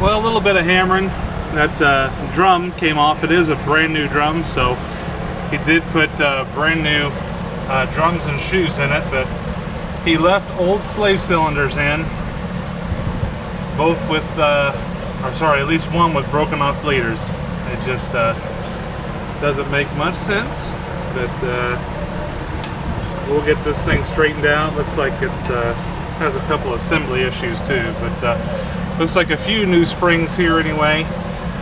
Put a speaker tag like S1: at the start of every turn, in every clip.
S1: Well, a little bit of hammering. That drum came off. It is a brand new drum, so he did put brand new drums and shoes in it, but he left old slave cylinders in, both with, or sorry, at least one with broken off bleeders. It just doesn't make much sense, but we'll get this thing straightened out. Looks like it's has a couple assembly issues too, but looks like a few new springs here anyway.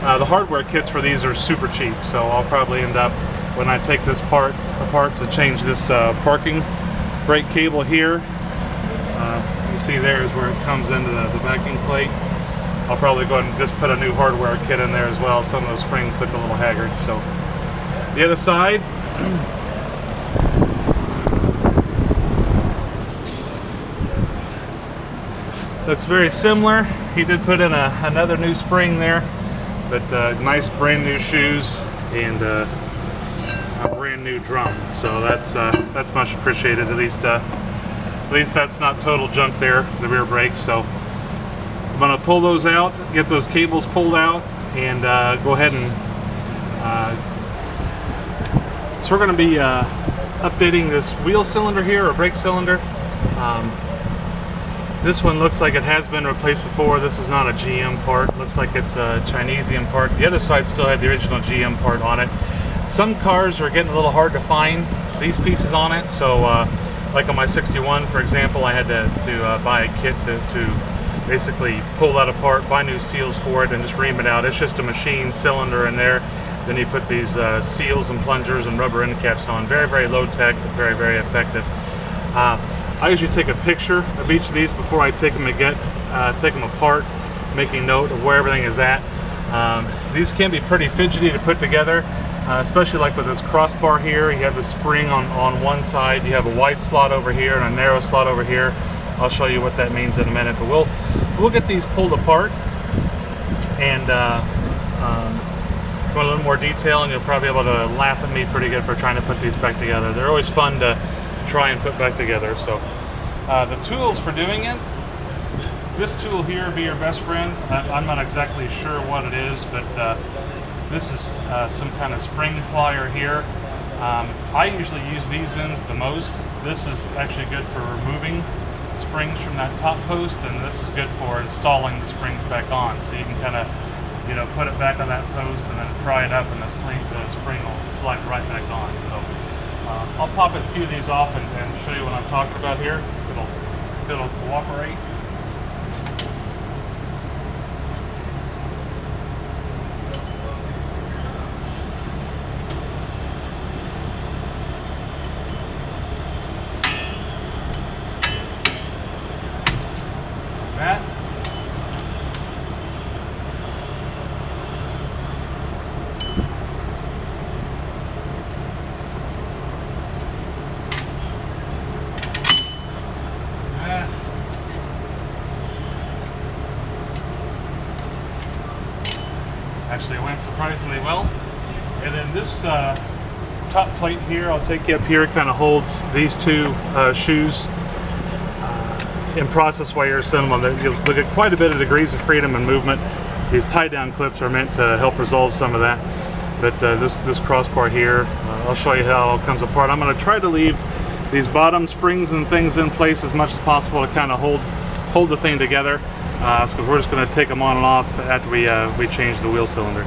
S1: The hardware kits for these are super cheap, so I'll probably end up, when I take this part apart to change this parking brake cable here, you see there is where it comes into the backing plate. I'll probably go ahead and just put a new hardware kit in there as well. Some of those springs look a little haggard. So the other side, looks very similar. He did put in another new spring there, but nice brand new shoes and a brand new drum. So that's much appreciated. At least that's not total junk there, the rear brakes. So I'm gonna pull those out, get those cables pulled out, and go ahead and so we're gonna be updating this wheel cylinder here, or brake cylinder. This one looks like it has been replaced before. This is not a GM part. Looks like it's a Chinesian part. The other side still had the original GM part on it. Some cars are getting a little hard to find these pieces on it. So like on my 61, for example, I had to buy a kit to basically pull that apart, buy new seals for it, and just ream it out. It's just a machine cylinder in there. Then you put these seals and plungers and rubber end caps on. Very, very low tech, but very, very effective. I usually take a picture of each of these before I take them apart, making note of where everything is at. These can be pretty fidgety to put together, especially like with this crossbar here. You have the spring on one side, you have a wide slot over here and a narrow slot over here. I'll show you what that means in a minute, but we'll get these pulled apart and go into a little more detail, and you'll probably be able to laugh at me pretty good for trying to put these back together. They're always fun to try and put back together. So the tools for doing it, this tool here would be your best friend. I'm not exactly sure what it is, but this is some kind of spring plier here. I usually use these ends the most. This is actually good for removing springs from that top post, and this is good for installing the springs back on. So you can kind of, put it back on that post and then pry it up, and the spring will slide right back on. So I'll pop a few of these off and show you what I'm talking about here. If it'll cooperate. That. Actually, it went surprisingly well. And then this top plate here, I'll take you up here, kind of holds these two shoes in process while you're assembling them. You'll look at quite a bit of degrees of freedom and movement. These tie-down clips are meant to help resolve some of that. But this crossbar here, I'll show you how it comes apart. I'm going to try to leave these bottom springs and things in place as much as possible to kind of hold the thing together. So we're just going to take them on and off after we change the wheel cylinder.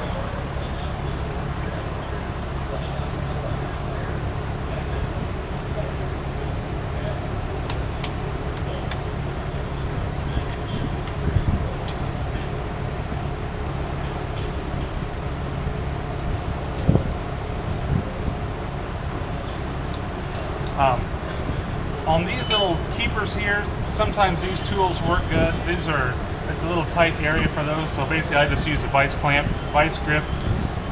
S1: On these little keepers here, sometimes these tools work good. It's a little tight area for those, so basically I just use a vice grip,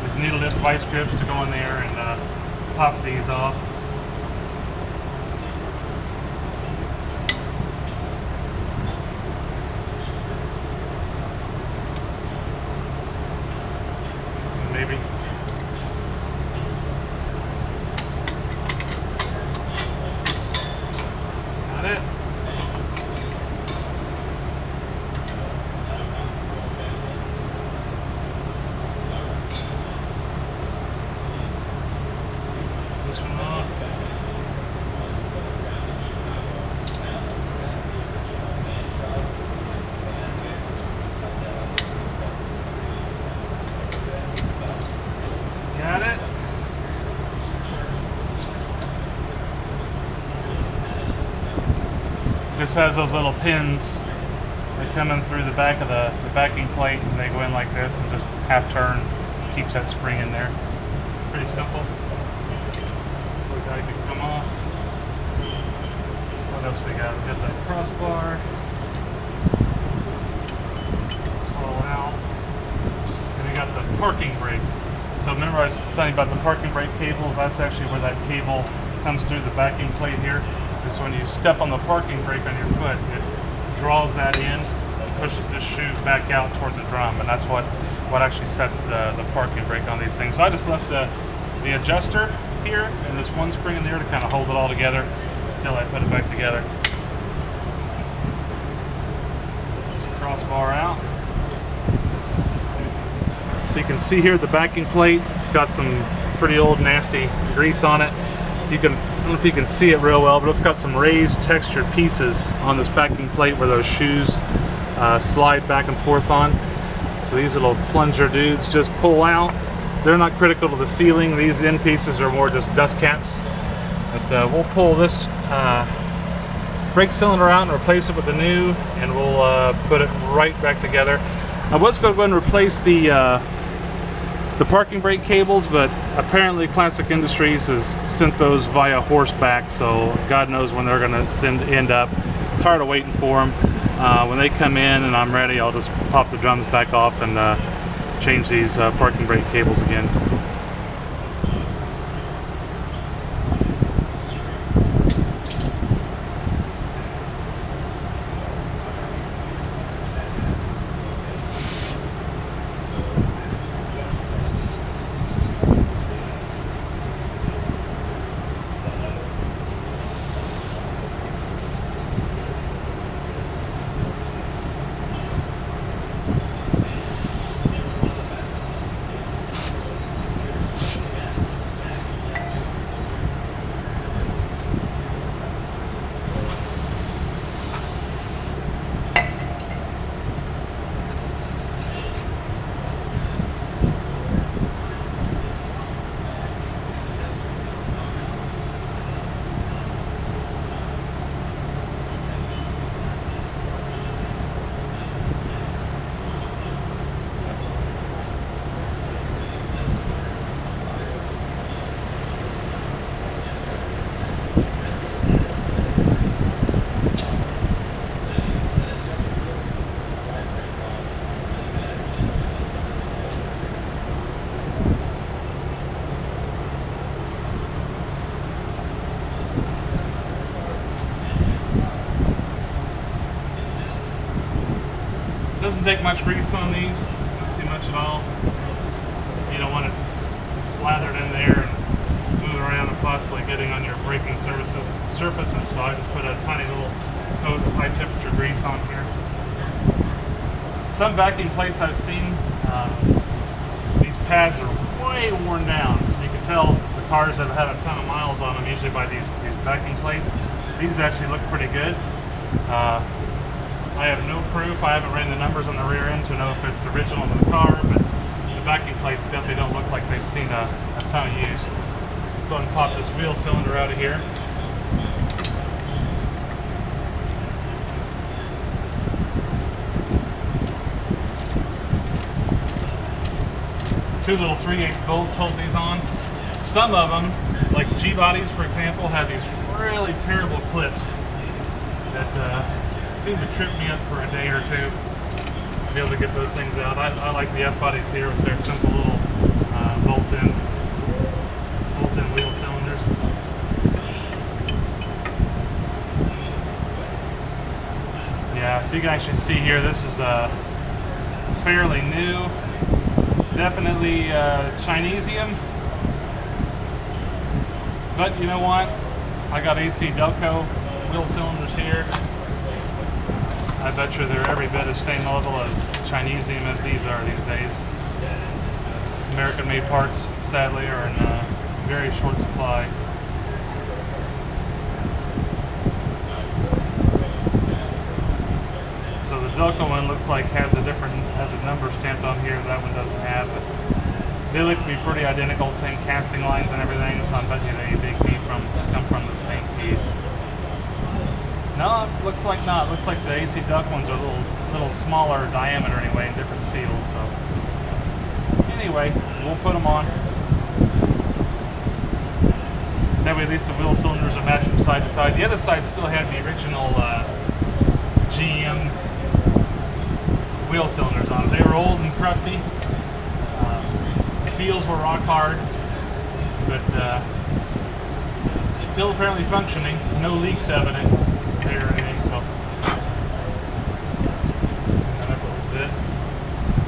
S1: these needle dip vice grips to go in there and pop these off. Maybe. Got it. this one off. Got it. This has those little pins that come in through the back of the backing plate, and they go in like this and just half turn, keeps that spring in there. Pretty simple. This little guy can come off. What else we got? We got that crossbar. Fall out. And we got the parking brake. So remember I was telling you about the parking brake cables? That's actually where that cable comes through the backing plate here. This when you step on the parking brake on your foot, it draws that in, pushes this shoe back out towards the drum, and that's what actually sets the parking brake on these things. So I just left the adjuster here and this one spring in there to kind of hold it all together until I put it back together. This crossbar out. So you can see here the backing plate, it's got some pretty old nasty grease on it. I don't know if you can see it real well, but it's got some raised textured pieces on this backing plate where those shoes slide back and forth on. So these little plunger dudes just pull out. They're not critical to the sealing. These end pieces are more just dust caps. But we'll pull this brake cylinder out and replace it with the new, and we'll put it right back together. I was going to go ahead and replace the parking brake cables, but apparently Classic Industries has sent those via horseback, so God knows when they're going to end up. I'm tired of waiting for them. When they come in and I'm ready, I'll just pop the drums back off and change these parking brake cables again. Doesn't take much grease on these, not too much at all. You don't want it slathered in there and moving around and possibly getting on your braking surfaces. So I just put a tiny little coat of high temperature grease on here. Some backing plates I've seen, these pads are way worn down, so you can tell the cars that have had a ton of miles on them usually by these backing plates. These actually look pretty good. I have no proof. I haven't ran the numbers on the rear end to know if it's original to the car, but the backing plates definitely don't look like they've seen a ton of use. Go ahead and pop this wheel cylinder out of here. Two little 3/8 bolts hold these on. Some of them, like G-bodies for example, have these really terrible clips that seem to trip me up for a day or two to be able to get those things out. I like the F-bodies here with their simple little bolt-in wheel cylinders. Yeah, so you can actually see here, this is fairly new. Definitely Chinesium. But you know what? I got AC Delco wheel cylinders here. I bet you they're every bit as same level as Chinesium as these are these days. American-made parts, sadly, are in very short supply. Velcro one looks like has a number stamped on here that one doesn't have. But they look to be pretty identical, same casting lines and everything, so I'm betting they come from the same piece. No, it looks like not. It looks like the AC duct ones are a little smaller diameter anyway, and different seals. So anyway, we'll put them on. That way at least the wheel cylinders are matched from side to side. The other side still had the original GM wheel cylinders on it. They were old and crusty. Seals were rock hard, but still apparently functioning. No leaks evident here or anything. So up a little bit.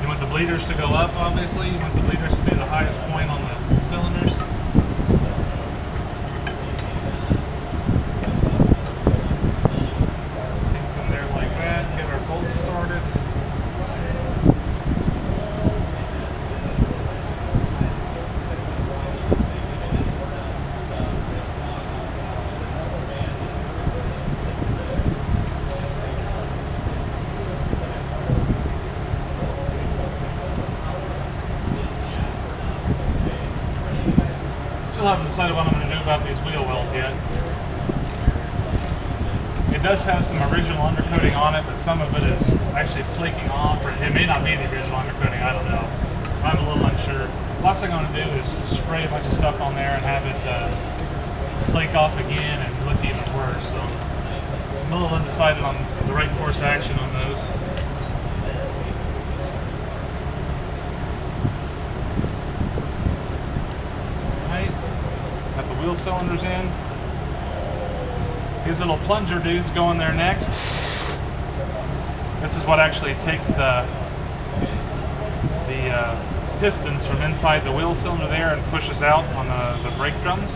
S1: You want the bleeders to go up, obviously. You want the bleeders to be the highest point on the cylinders. Seats in there like that. Get our bolts started. Still haven't decided what I'm going to do about these wheel wells yet. It does have some original undercoating on it, but some of it is actually flaking off, or it may not be the original undercoating, I don't know. I'm a little unsure. Last thing I'm going to do is spray a bunch of stuff on there and have it flake off again and look even worse. So I'm a little undecided on the right course of action on those. Got the wheel cylinders in. These little plunger dudes go in there next. This is what actually takes the pistons from inside the wheel cylinder there and pushes out on the brake drums.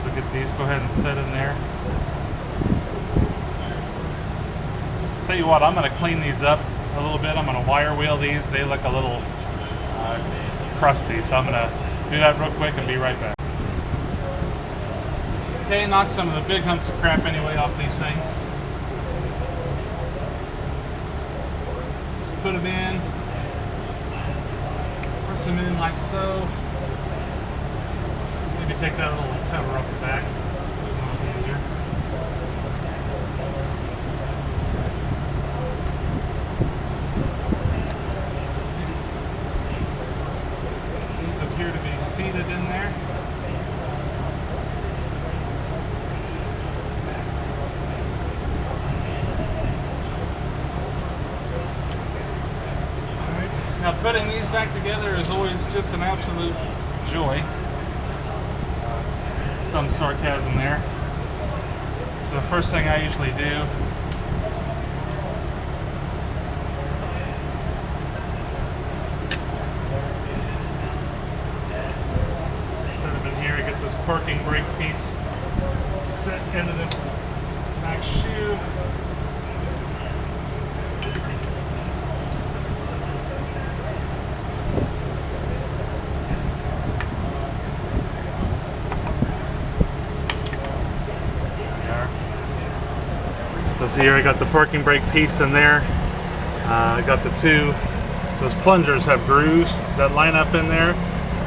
S1: So get these, go ahead and set in there. Tell you what, I'm going to clean these up a little bit. I'm going to wire wheel these. They look a little crusty, so I'm going to do that real quick and be right back. Okay, knock some of the big hunks of crap anyway off these things. Just put them in. Press them in like so. Maybe take that little cover off the back. A little easier. These appear to be seated in there. Now putting these back together is always just an absolute joy. Some sarcasm there. So the first thing I usually do set them in here to get this parking brake piece set into this back shoe. So here I got the parking brake piece in there. I got those plungers have grooves that line up in there.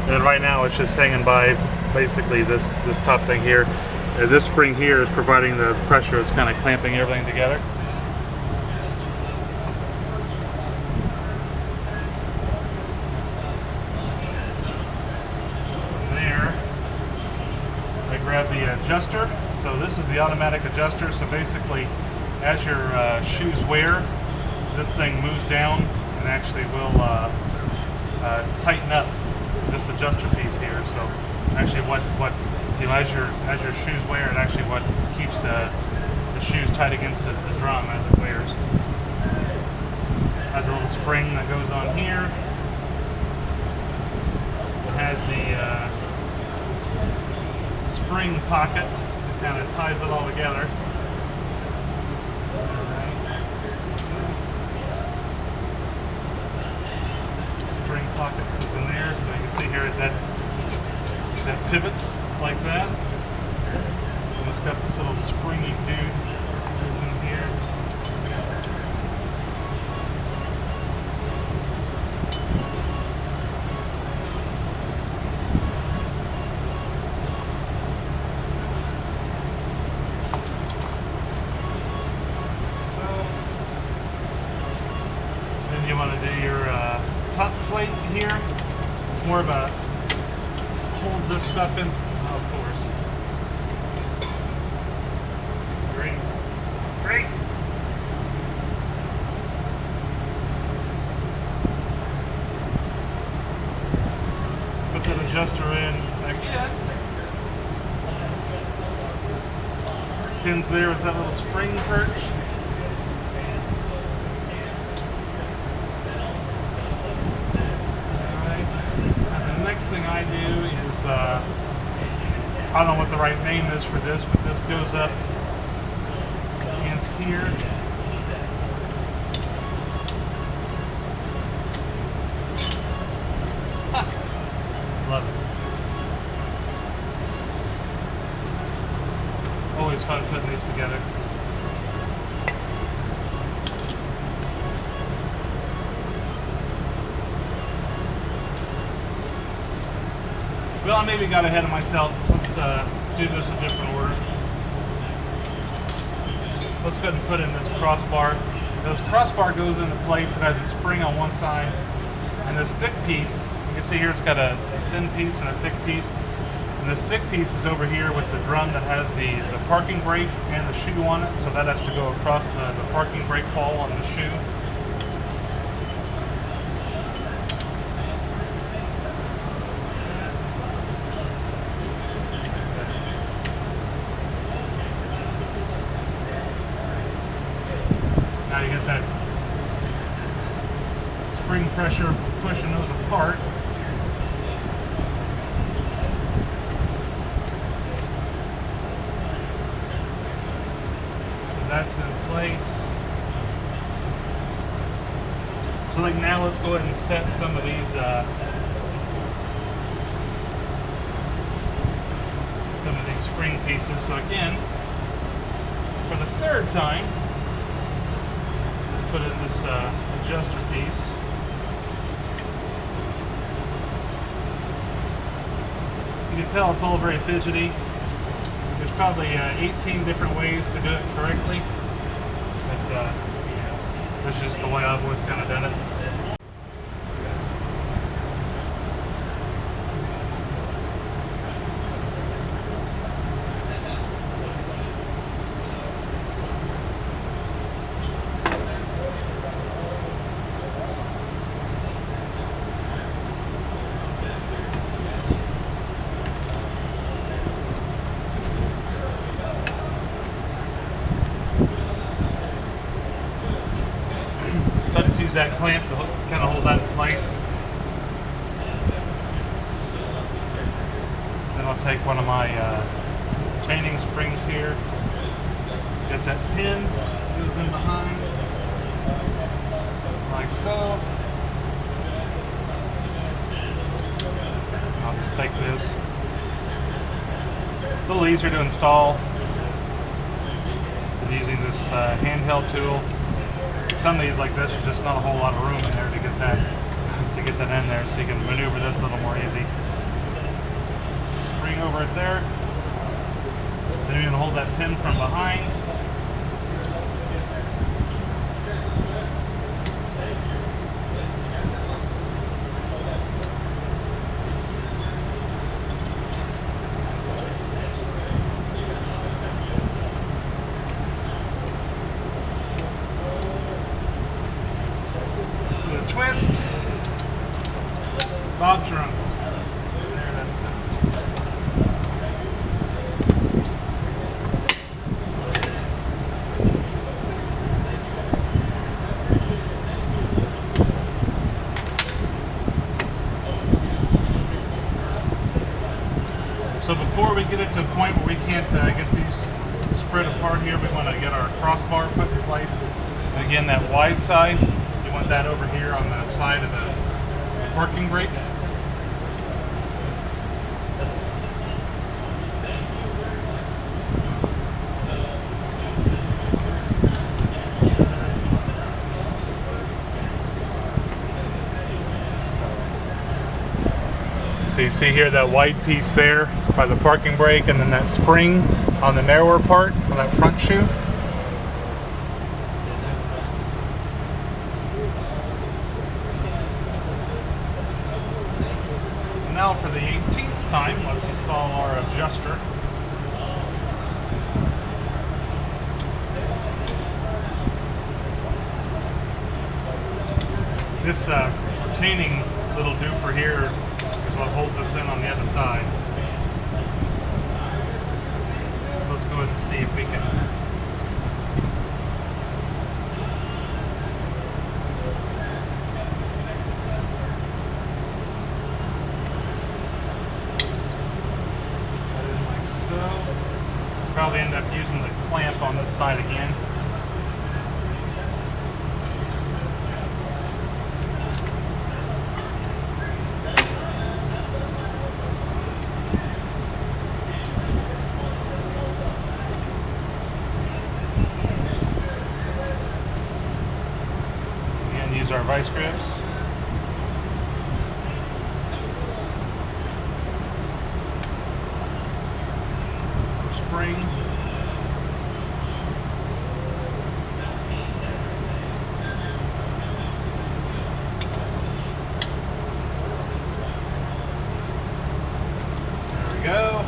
S1: And right now it's just hanging by basically this top thing here. This spring here is providing the pressure. It's kind of clamping everything together. From there, I grab the adjuster. So this is the automatic adjuster. So basically, as your shoes wear, this thing moves down and actually will tighten up this adjuster piece here. So actually, as your shoes wear, it actually what keeps the shoes tight against the drum as it wears. Has a little spring that goes on here. It has the spring pocket that kind of ties it all together. Spring pocket goes in there, so you can see here that pivots like that. And it's got this little springy dude that goes in here. stuff in? Oh, of course. Great. Great. Put that adjuster in again. Pins there with that little spring perch. Thing I do is, I don't know what the right name is for this, but this goes up against here. Love it. Always fun putting these together. Well, I maybe got ahead of myself. Let's do this a different order. Let's go ahead and put in this crossbar. This crossbar goes into place. It has a spring on one side, and this thick piece, you can see here it's got a thin piece and a thick piece. And the thick piece is over here with the drum that has the parking brake and the shoe on it, so that has to go across the parking brake ball on the shoe. Now you get that spring pressure pushing those apart. So that's in place. So like now let's go ahead and set some of these spring pieces. So again, for the third time, put in this adjuster piece. You can tell it's all very fidgety. There's probably 18 different ways to do it correctly, but yeah, that's just the way I've always kind of done it. So I just use that clamp to kind of hold that in place. Then I'll take one of my chaining springs here, get that pin, goes in behind, like so. I'll just take this. A little easier to install than using this handheld tool. Some of these like this, there's just not a whole lot of room in there to get that in there, so you can maneuver this a little more easy. Spring over it there. Then you're going to hold that pin from behind. Twist, Bob's your uncle. There, that's good. So before we get it to a point where we can't get these spread apart here, we want to get our crossbar put in place. And again, that wide side, you want that over here on the side of the parking brake. So you see here that white piece there by the parking brake, and then that spring on the narrower part on that front shoe. Now for the 18th time, let's install This retaining little dooper here is what holds us in on the other side. Let's go ahead and see if we can. Like so. Probably end up using the clamp on this side again. Use our vice grips. Spring. There we go.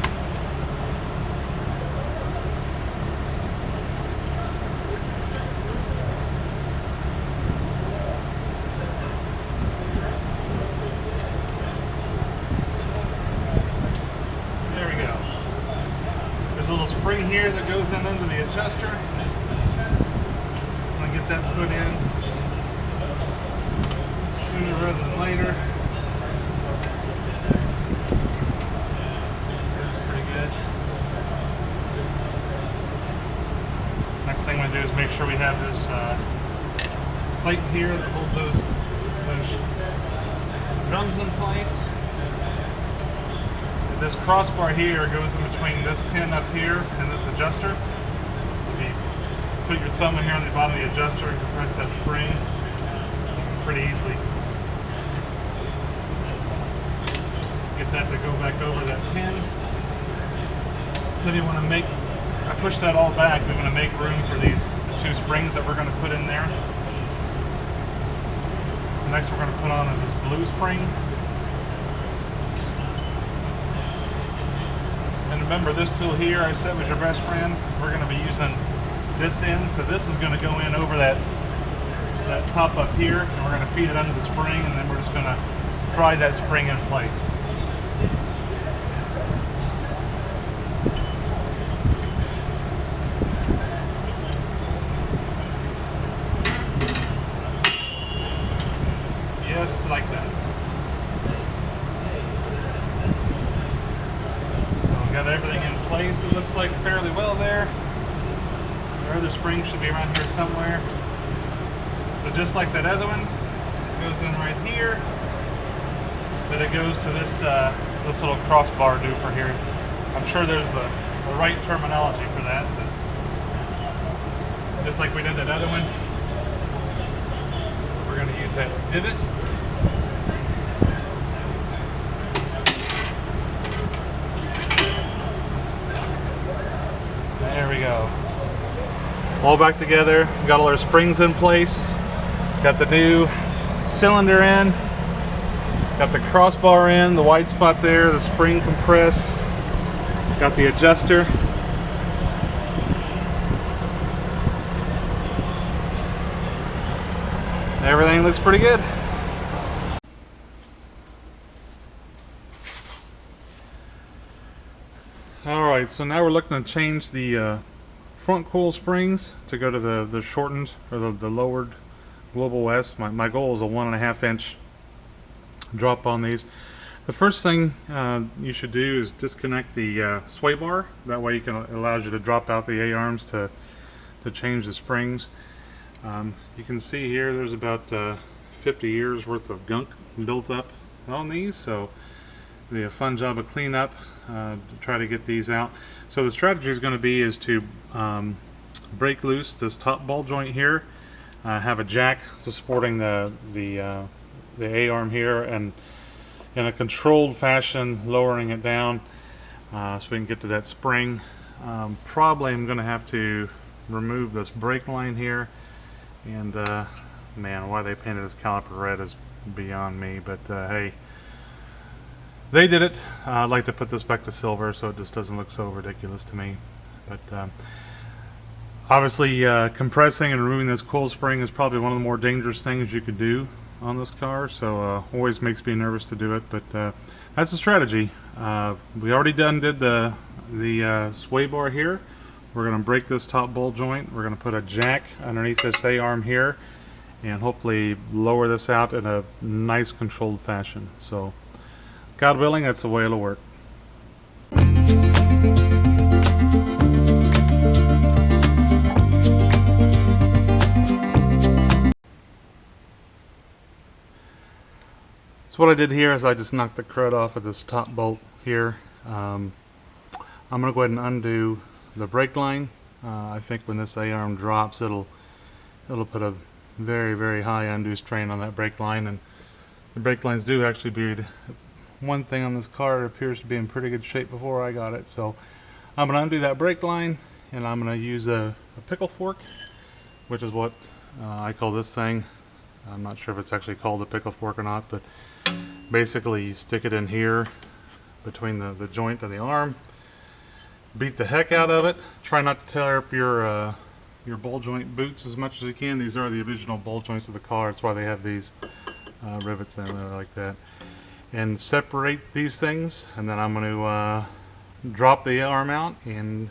S1: Spring here that goes in under the adjuster. I'm going to get that put in sooner rather than later. That's pretty good. Next thing I'm going to do is make sure we have this plate here that holds those drums in place. This crossbar here goes in between this pin up here and this adjuster. So if you put your thumb in here on the bottom of the adjuster and compress that spring, pretty easily get that to go back over that pin. Then you want to make, I push that all back, we want to make room for these two springs that we're going to put in there. The next we're going to put on is this blue spring. And remember, this tool here I said was your best friend. We're going to be using this end, so this is going to go in over that top up here, and we're going to feed it under the spring, and then we're just going to pry that spring in place. Yes, like that. Got everything in place, it looks like fairly well there. Our other spring should be around here somewhere. So just like that other one, it goes in right here, but it goes to this little crossbar dooper here. I'm sure there's the right terminology for that, but just like we did that other one, so we're going to use that divot. There we go. All back together. Got all our springs in place. Got the new cylinder in. Got the crossbar in, the white spot there, the spring compressed. Got the adjuster. Everything looks pretty good. Alright, so now we're looking to change the front coil springs to go to the shortened or the lowered Global S. My goal is a 1.5 inch drop on these. The first thing you should do is disconnect the sway bar. That way it allows you to drop out the A-arms to change the springs. You can see here there's about 50 years worth of gunk built up on these, so it'll be a fun job of cleanup to try to get these out. So the strategy is going to be to break loose this top ball joint here, have a jack supporting the A-arm here, and in a controlled fashion lowering it down so we can get to that spring. Probably I'm going to have to remove this brake line here, and man, why they painted this caliper red is beyond me, but hey, they did it. I'd like to put this back to silver so it just doesn't look so ridiculous to me. But obviously compressing and removing this coil spring is probably one of the more dangerous things you could do on this car, so always makes me nervous to do it, but that's the strategy. We already did the sway bar here. We're going to break this top bolt joint. We're going to put a jack underneath this A-arm here and hopefully lower this out in a nice controlled fashion. So God willing, that's the way it'll work. So what I did here is I just knocked the crud off of this top bolt here. I'm going to go ahead and undo the brake line. I think when this A-arm drops, it'll put a very, very high undue strain on that brake line, and the brake lines do actually bleed. One thing on this car, it appears to be in pretty good shape before I got it, so I'm going to undo that brake line, and I'm going to use a pickle fork, which is what I call this thing. I'm not sure if it's actually called a pickle fork or not, but basically you stick it in here between the joint and the arm, beat the heck out of it. Try not to tear up your ball joint boots as much as you can. These are the original ball joints of the car. That's why they have these rivets in there like that. And separate these things, and then I'm going to drop the arm out and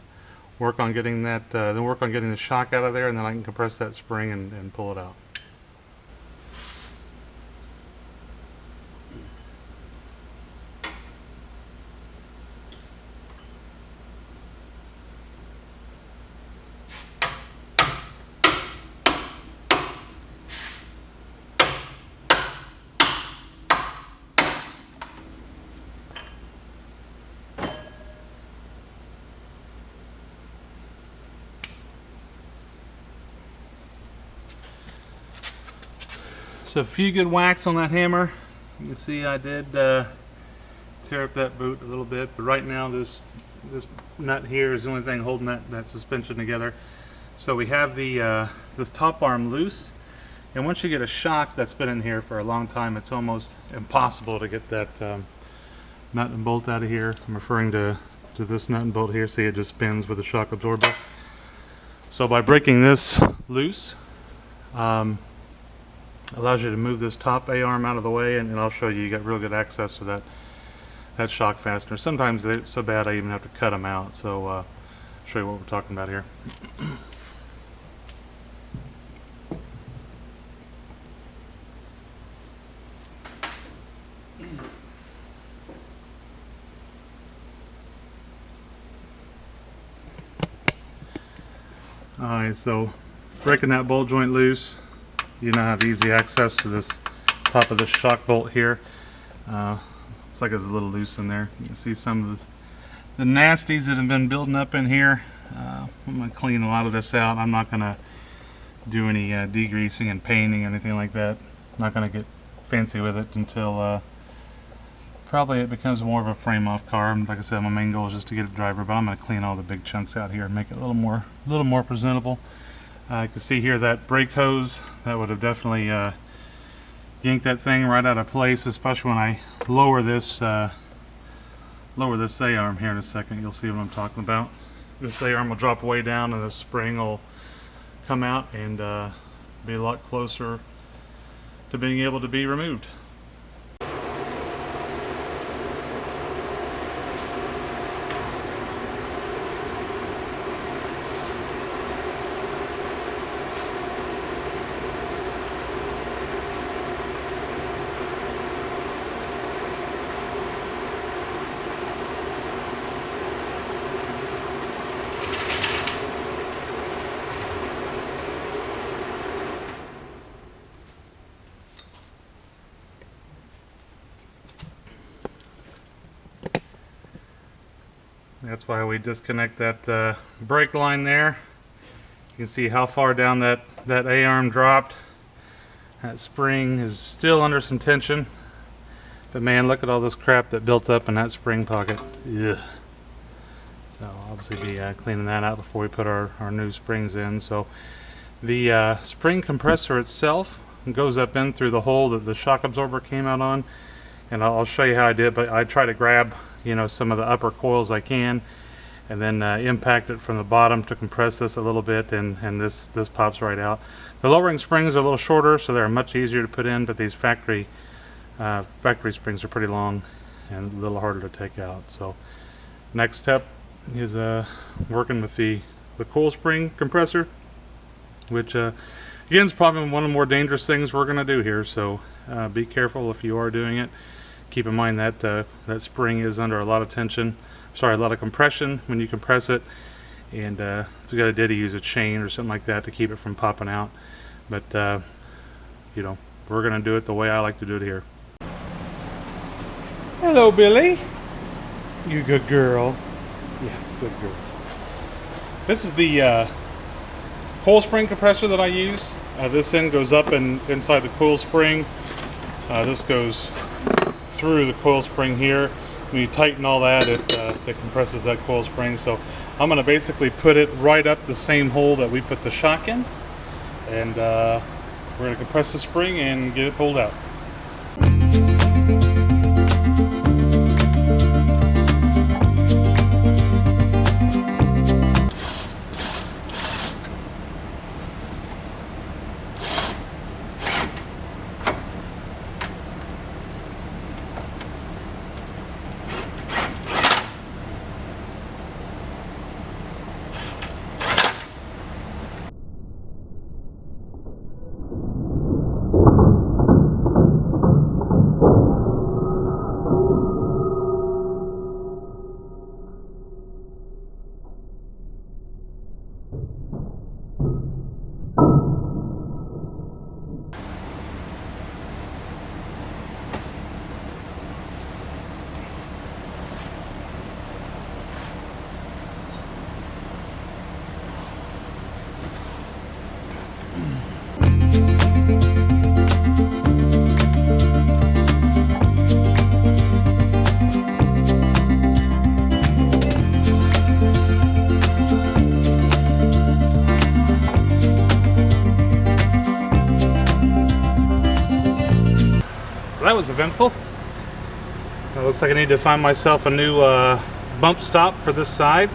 S1: work on getting that. Then work on getting the shock out of there, and then I can compress that spring and pull it out. So a few good whacks on that hammer. You can see I did tear up that boot a little bit, but right now this nut here is the only thing holding that suspension together. So we have this top arm loose, and once you get a shock that's been in here for a long time, it's almost impossible to get that nut and bolt out of here. I'm referring to this nut and bolt here. See, it just spins with the shock absorber. So by breaking this loose, allows you to move this top A-arm out of the way, and I'll show you, you got real good access to that shock fastener. Sometimes they're so bad I even have to cut them out, so I'll show you what we're talking about here. Alright, so breaking that bolt joint loose, you now have easy access to this top of the shock bolt here. Looks like it was a little loose in there. You can see some of the nasties that have been building up in here. I'm going to clean a lot of this out. I'm not going to do any degreasing and painting or anything like that. I'm not going to get fancy with it until probably it becomes more of a frame-off car. And like I said, my main goal is just to get a driver, but I'm going to clean all the big chunks out here and make it a little more presentable. You can see here that brake hose, that would have definitely yanked that thing right out of place, especially when I lower this A-arm here in a second. You'll see what I'm talking about. This A-arm will drop way down and the spring will come out and be a lot closer to being able to be removed. That's why we disconnect that brake line there. You can see how far down that A-arm dropped. That spring is still under some tension. But man, look at all this crap that built up in that spring pocket. Ugh. So I'll obviously be cleaning that out before we put our new springs in. So the spring compressor itself goes up in through the hole that the shock absorber came out on. And I'll show you how I did, but I try to grab, you know, some of the upper coils I can, and then impact it from the bottom to compress this a little bit, and this pops right out. The lowering springs are a little shorter, so they're much easier to put in, but these factory springs are pretty long and a little harder to take out. So next step is working with the coil spring compressor, which again is probably one of the more dangerous things we're going to do here, so be careful if you are doing it. Keep in mind that that spring is under a lot of tension, a lot of compression when you compress it, and it's a good idea to use a chain or something like that to keep it from popping out. But you know, we're going to do it the way I like to do it here. Hello, Billy. You good girl. Yes, good girl. This is the coil spring compressor that I used. This end goes up and inside the coil spring. This goes through the coil spring here. When you tighten all that, it compresses that coil spring. So I'm going to basically put it right up the same hole that we put the shock in, and we're going to compress the spring and get it pulled out. That was eventful. It looks like I need to find myself a new bump stop for this side.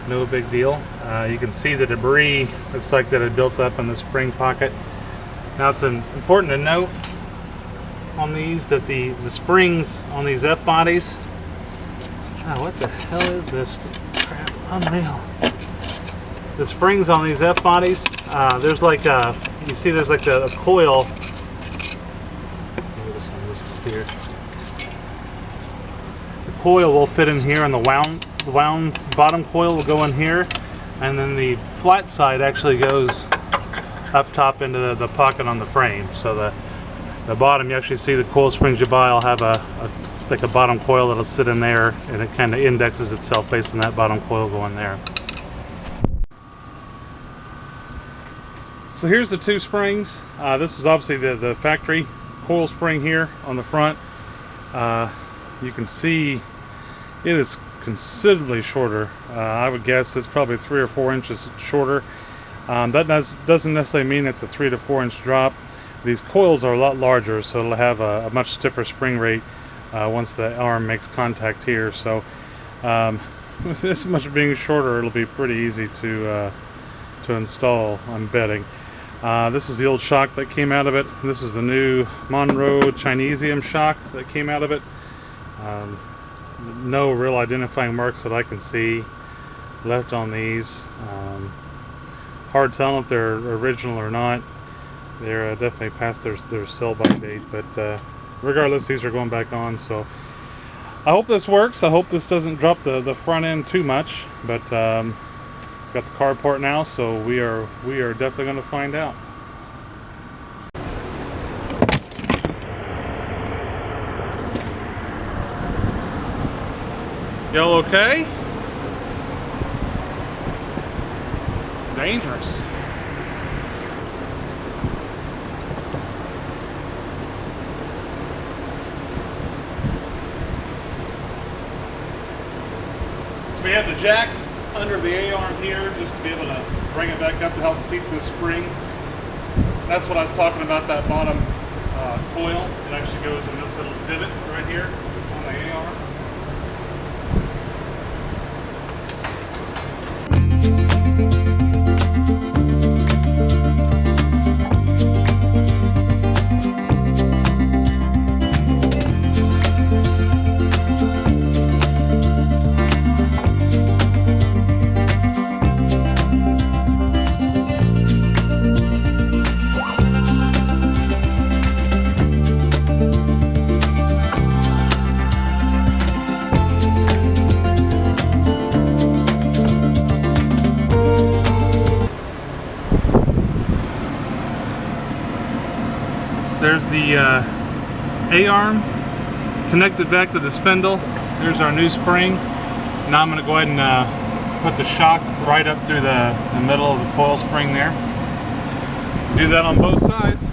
S1: No big deal. You can see the debris looks like that had built up in the spring pocket. Now it's important to note on these that the springs on these F bodies. Oh, what the hell is this crap? Unreal. The springs on these F bodies, there's like you see there's like a coil. Here. The coil will fit in here, and the wound bottom coil will go in here, and then the flat side actually goes up top into the pocket on the frame. So the bottom, you actually see the coil springs you buy will have like a bottom coil that'll sit in there, and it kind of indexes itself based on that bottom coil going there. So here's the two springs. This is obviously the factory coil spring here on the front. You can see it is considerably shorter. I would guess it's probably 3 or 4 inches shorter. That doesn't necessarily mean it's a 3 to 4 inch drop. These coils are a lot larger, so it'll have a much stiffer spring rate once the arm makes contact here. So with this much being shorter, it'll be pretty easy to install, I'm betting. This is the old shock that came out of it. This is the new Monroe Chinesium shock that came out of it. No real identifying marks that I can see left on these. Hard telling if they're original or not. They're definitely past their sell-by date, but regardless, these are going back on. So I hope this works. I hope this doesn't drop the front end too much, but got the car part now, so we are definitely going to find out. Y'all okay? Dangerous. So we have the jack under the A-arm here just to be able to bring it back up to help seat the spring. That's what I was talking about, that bottom coil. It actually goes in this little divot right here on the A-arm. There's the A-arm connected back to the spindle. There's our new spring. Now I'm going to go ahead and put the shock right up through the middle of the coil spring there. Do that on both sides.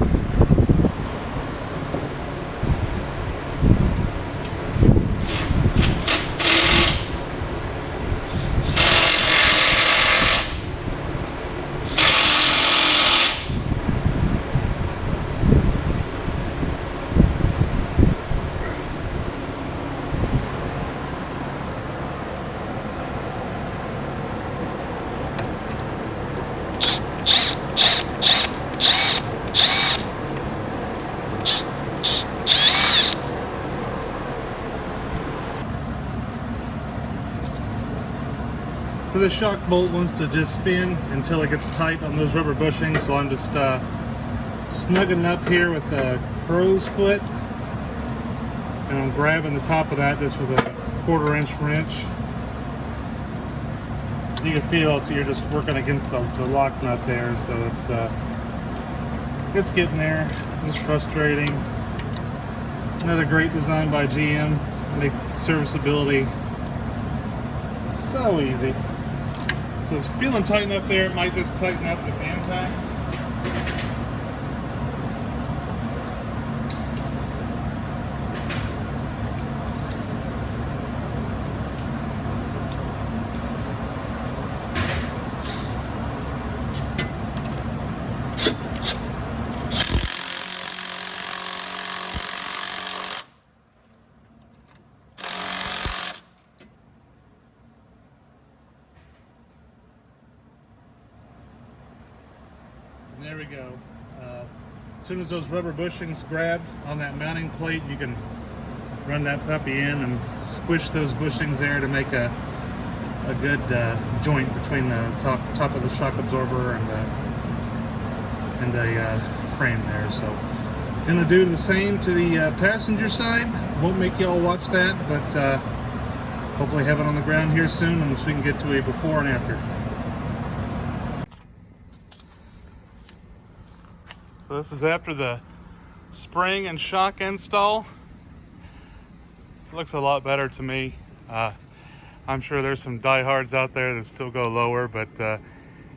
S1: So the shock bolt wants to just spin until it gets tight on those rubber bushings, so I'm just snugging up here with a crow's foot, and I'm grabbing the top of that just with a 1/4 inch wrench. You can feel it, so you're just working against the lock nut there, so it's getting there. It's frustrating. Another great design by GM. Make serviceability so easy. So it's feeling tight enough there. It might just tighten up with the impact. And there we go. As soon as those rubber bushings grab on that mounting plate, you can run that puppy in and squish those bushings there to make a good joint between the top of the shock absorber and the frame there. So gonna do the same to the passenger side. Won't make y'all watch that, but hopefully have it on the ground here soon, and so we can get to a before and after. So this is after the spring and shock install. It looks a lot better to me. I'm sure there's some diehards out there that still go lower, but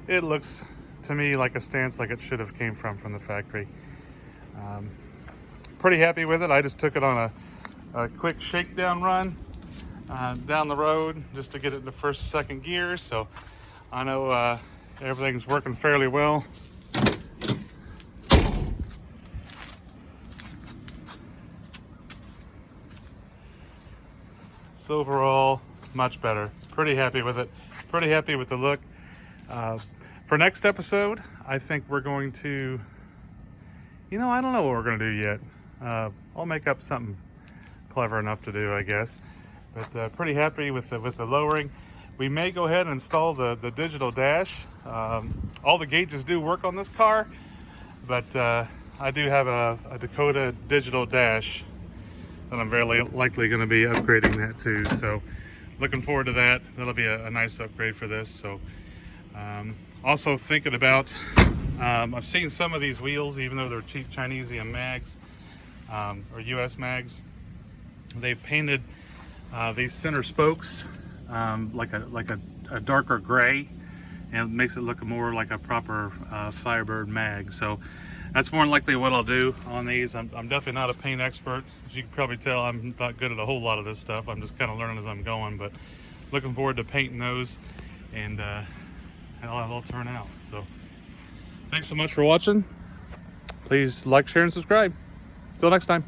S1: it looks to me like a stance like it should have came from the factory. Pretty happy with it. I just took it on a quick shakedown run down the road just to get it in the first, second gear. So I know everything's working fairly well. So overall, much better. Pretty happy with it. Pretty happy with the look. For next episode, I think we're going to, I don't know what we're going to do yet. I'll make up something clever enough to do, I guess. But pretty happy with the lowering. We may go ahead and install the digital dash. All the gauges do work on this car, but I do have a Dakota digital dash that I'm very likely going to be upgrading that too. So looking forward to that. That'll be a nice upgrade for this. So also thinking about, I've seen some of these wheels, even though they're cheap Chinesium mags or US mags, they've painted these center spokes like a darker gray, and it makes it look more like a proper Firebird mag. So that's more than likely what I'll do on these. I'm definitely not a paint expert. As you can probably tell, I'm not good at a whole lot of this stuff. I'm just kind of learning as I'm going, but looking forward to painting those and how it'll turn out. So thanks so much for watching. Please like, share, and subscribe. Till next time.